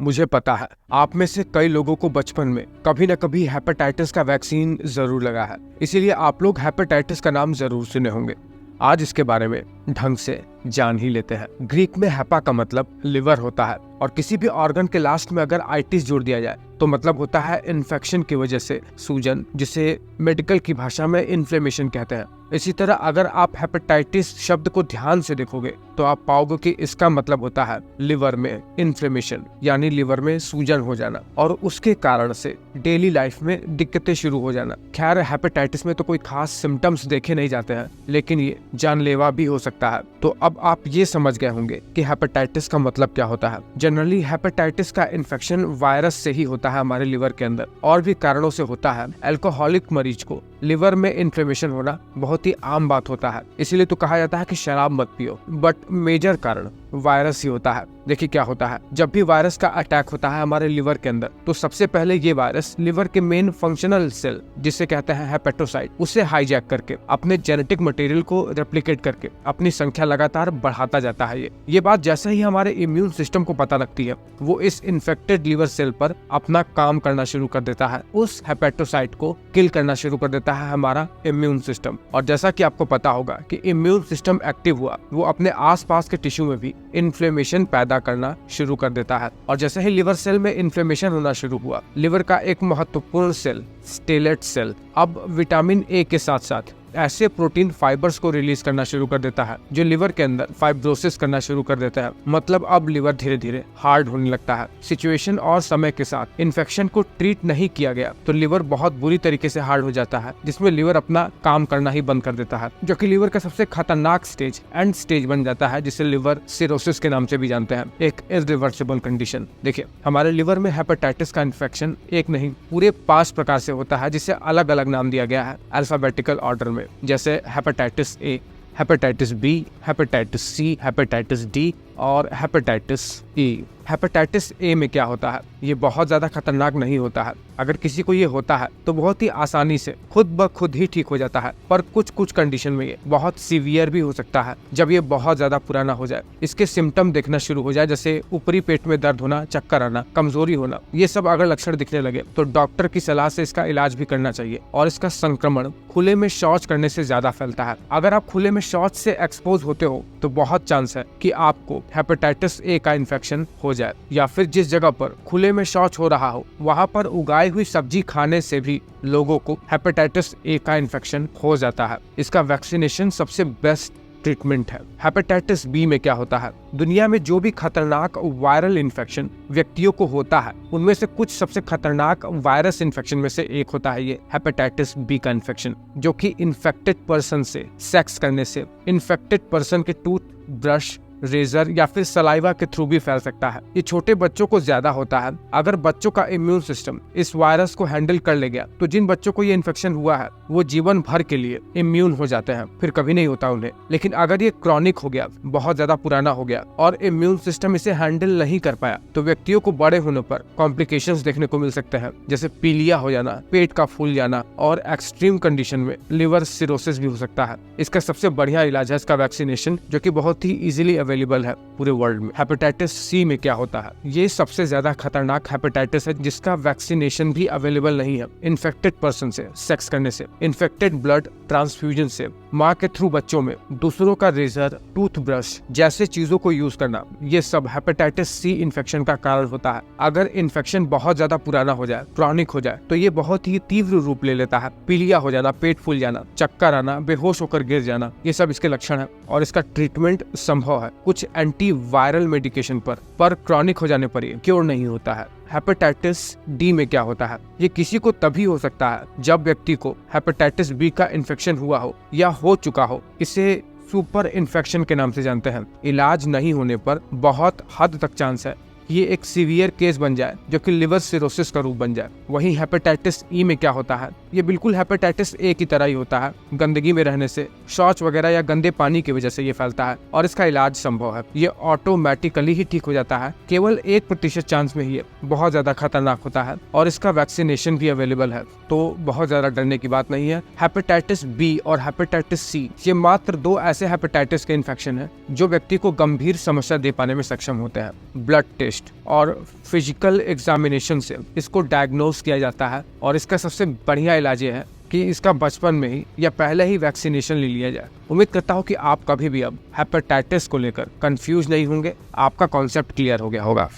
मुझे पता है आप में से कई लोगों को बचपन में कभी न कभी हेपेटाइटिस का वैक्सीन जरूर लगा है, इसीलिए आप लोग हेपेटाइटिस का नाम जरूर सुने होंगे। आज इसके बारे में ढंग से जान ही लेते हैं। ग्रीक में हेपा का मतलब लिवर होता है और किसी भी ऑर्गन के लास्ट में अगर आइटिस जोड़ दिया जाए तो मतलब होता है इन्फेक्शन की वजह से सूजन, जिसे मेडिकल की भाषा में इन्फ्लेमेशन कहते हैं। इसी तरह अगर आप हेपेटाइटिस शब्द को ध्यान से देखोगे तो आप पाओगे कि इसका मतलब होता है लिवर में इन्फ्लेमेशन, यानी लिवर में सूजन हो जाना और उसके कारण से डेली लाइफ में दिक्कतें शुरू हो जाना। खैर, हेपेटाइटिस में तो कोई खास सिम्टम्स देखे नहीं जाते हैं, लेकिन ये जानलेवा भी हो सकता है। तो अब आप ये समझ गए होंगे कि हेपेटाइटिस का मतलब क्या होता है। जनरली हेपेटाइटिस का इन्फेक्शन वायरस से ही होता है हमारे लिवर के अंदर, और भी कारणों से होता है। अल्कोहलिक मरीज को लिवर में इन्फ्लेमेशन होना बहुत ही आम बात होता है, इसीलिए तो कहा जाता है कि शराब मत पियो। बट मेजर कारण वायरस ही होता है। देखिए क्या होता है, जब भी वायरस का अटैक होता है हमारे लिवर के अंदर तो सबसे पहले ये वायरस लिवर के मेन फंक्शनल सेल, जिसे कहते हैं हेपेटोसाइट, उसे हाईजैक करके अपने जेनेटिक मटेरियल को रेप्लिकेट करके अपनी संख्या लगातार बढ़ाता जाता है। ये बात जैसे ही हमारे इम्यून सिस्टम को पता लगती है, वो इस इन्फेक्टेड लिवर सेल पर अपना काम करना शुरू कर देता है। उस हेपेटोसाइट को किल करना शुरू कर देता है हमारा इम्यून सिस्टम। और जैसा कि आपको पता होगा कि इम्यून सिस्टम एक्टिव हुआ, वो अपने आसपास के टिश्यू में भी इन्फ्लेमेशन पैदा करना शुरू कर देता है। और जैसे ही लिवर सेल में इन्फ्लेमेशन होना शुरू हुआ, लिवर का एक महत्वपूर्ण सेल स्टेलेट सेल अब विटामिन ए के साथ साथ ऐसे प्रोटीन फाइबर्स को रिलीज करना शुरू कर देता है जो लिवर के अंदर फाइब्रोसिस करना शुरू कर देता है। मतलब अब लिवर धीरे धीरे हार्ड होने लगता है। सिचुएशन और समय के साथ इन्फेक्शन को ट्रीट नहीं किया गया तो लिवर बहुत बुरी तरीके से हार्ड हो जाता है, जिसमें लिवर अपना काम करना ही बंद कर देता है, जो कि लिवर का सबसे खतरनाक स्टेज एंड स्टेज बन जाता है, जिसे लिवर सिरोसिस के नाम से भी जानते हैं, एक इरिवर्सिबल कंडीशन। देखिए, हमारे लिवर में हेपेटाइटिस का इन्फेक्शन एक नहीं पूरे 5 प्रकार से होता है, जिसे अलग अलग नाम दिया गया है अल्फाबेटिकल ऑर्डर में, जैसे hepatitis A, hepatitis B, hepatitis C, hepatitis D और हेपेटाइटिस ई। हेपेटाइटिस ए में क्या होता है, ये बहुत ज्यादा खतरनाक नहीं होता है। अगर किसी को ये होता है तो बहुत ही आसानी से खुद ब खुद ही ठीक हो जाता है, पर कुछ कुछ कंडीशन में ये बहुत सीवियर भी हो सकता है जब ये बहुत ज्यादा पुराना हो जाए। इसके सिम्टम देखना शुरू हो जाए, जैसे ऊपरी पेट में दर्द होना, चक्कर आना, कमजोरी होना। ये सब अगर लक्षण दिखने लगे तो डॉक्टर की सलाह से इसका इलाज भी करना चाहिए। और इसका संक्रमण खुले में शौच करने से ज्यादा फैलता है। अगर आप खुले में शौच से एक्सपोज होते हो तो बहुत चांस है कि आपको हेपेटाइटिस ए का इन्फेक्शन हो जाए, या फिर जिस जगह पर खुले में शौच हो रहा हो वहां पर उगाई हुई सब्जी खाने से भी लोगों को हेपेटाइटिस ए का इन्फेक्शन हो जाता है। इसका वैक्सीनेशन सबसे बेस्ट ट्रीटमेंट है। हेपेटाइटिस बी में क्या होता है, दुनिया में जो भी खतरनाक वायरल इन्फेक्शन व्यक्तियों को होता है उनमें से कुछ सबसे खतरनाक वायरस इन्फेक्शन में से एक होता है ये हेपेटाइटिस बी का इन्फेक्शन, जो कि इन्फेक्टेड पर्सन से सेक्स करने से, इन्फेक्टेड पर्सन के टूथ ब्रश, रेजर या फिर सलाइवा के थ्रू भी फैल सकता है। ये छोटे बच्चों को ज्यादा होता है। अगर बच्चों का इम्यून सिस्टम इस वायरस को हैंडल कर ले गया तो जिन बच्चों को ये इन्फेक्शन हुआ है वो जीवन भर के लिए इम्यून हो जाते हैं, फिर कभी नहीं होता उन्हें। लेकिन अगर ये क्रॉनिक हो गया, बहुत ज्यादा पुराना हो गया और इम्यून सिस्टम इसे हैंडल नहीं कर पाया तो व्यक्तियों को बड़े होने पर कॉम्प्लिकेशंस देखने को मिल सकते हैं, जैसे पीलिया हो जाना, पेट का फूल जाना और एक्सट्रीम कंडीशन में लिवर सिरोसिस भी हो सकता है। इसका सबसे बढ़िया इलाज है इसका वैक्सीनेशन, जो कि बहुत ही इजीली अवेलेबल है पूरे वर्ल्ड में। हेपेटाइटिस सी में क्या होता है, ये सबसे ज्यादा खतरनाक हेपेटाइटिस है जिसका वैक्सीनेशन भी अवेलेबल नहीं है। इन्फेक्टेड पर्सन से सेक्स करने से, इन्फेक्टेड ब्लड ट्रांसफ्यूजन से, माँ के थ्रू बच्चों में दूसरों का रेजर, टूथब्रश जैसे चीजों को यूज करना, ये सब हेपेटाइटिस सी इन्फेक्शन का कारण होता है। अगर इन्फेक्शन बहुत ज्यादा पुराना हो जाए, क्रॉनिक हो जाए, तो ये बहुत ही तीव्र रूप ले लेता है। पीलिया हो जाना, पेट फूल जाना, चक्कर आना, बेहोश होकर गिर जाना, ये सब इसके लक्षण है। और इसका ट्रीटमेंट संभव है कुछ एंटी वायरल मेडिकेशन पर क्रॉनिक हो जाने पर ये क्योर नहीं होता है। हेपेटाइटिस डी में क्या होता है, ये किसी को तभी हो सकता है जब व्यक्ति को हेपेटाइटिस बी का इन्फेक्शन हुआ हो या हो चुका हो। इसे सुपर इन्फेक्शन के नाम से जानते हैं। इलाज नहीं होने पर बहुत हद तक चांस है ये एक सीवियर केस बन जाए, जो कि लिवर सिरोसिस का रूप बन जाए। वहीं हेपेटाइटिस ई में क्या होता है, ये बिल्कुल हेपेटाइटिस ए की तरह ही होता है। गंदगी में रहने से, शौच वगैरह या गंदे पानी की वजह से ये फैलता है और इसका इलाज संभव है। ये ऑटोमेटिकली ही ठीक हो जाता है। केवल 1% चांस में ही ये बहुत ज्यादा खतरनाक होता है और इसका वैक्सीनेशन भी अवेलेबल है, तो बहुत ज्यादा डरने की बात नहीं है। हेपेटाइटिस बी और हेपेटाइटिस सी ये मात्र 2 ऐसे हेपेटाइटिस के इन्फेक्शन है जो व्यक्ति को गंभीर समस्या दे पाने में सक्षम होते हैं। ब्लड टेस्ट टेस्ट और फिजिकल एग्जामिनेशन से इसको डायग्नोस किया जाता है। और इसका सबसे बढ़िया इलाज ये है कि इसका बचपन में ही या पहले ही वैक्सीनेशन ले लिया जाए। उम्मीद करता हूँ कि आप कभी भी अब हेपेटाइटिस को लेकर कंफ्यूज नहीं होंगे, आपका कॉन्सेप्ट क्लियर हो गया होगा।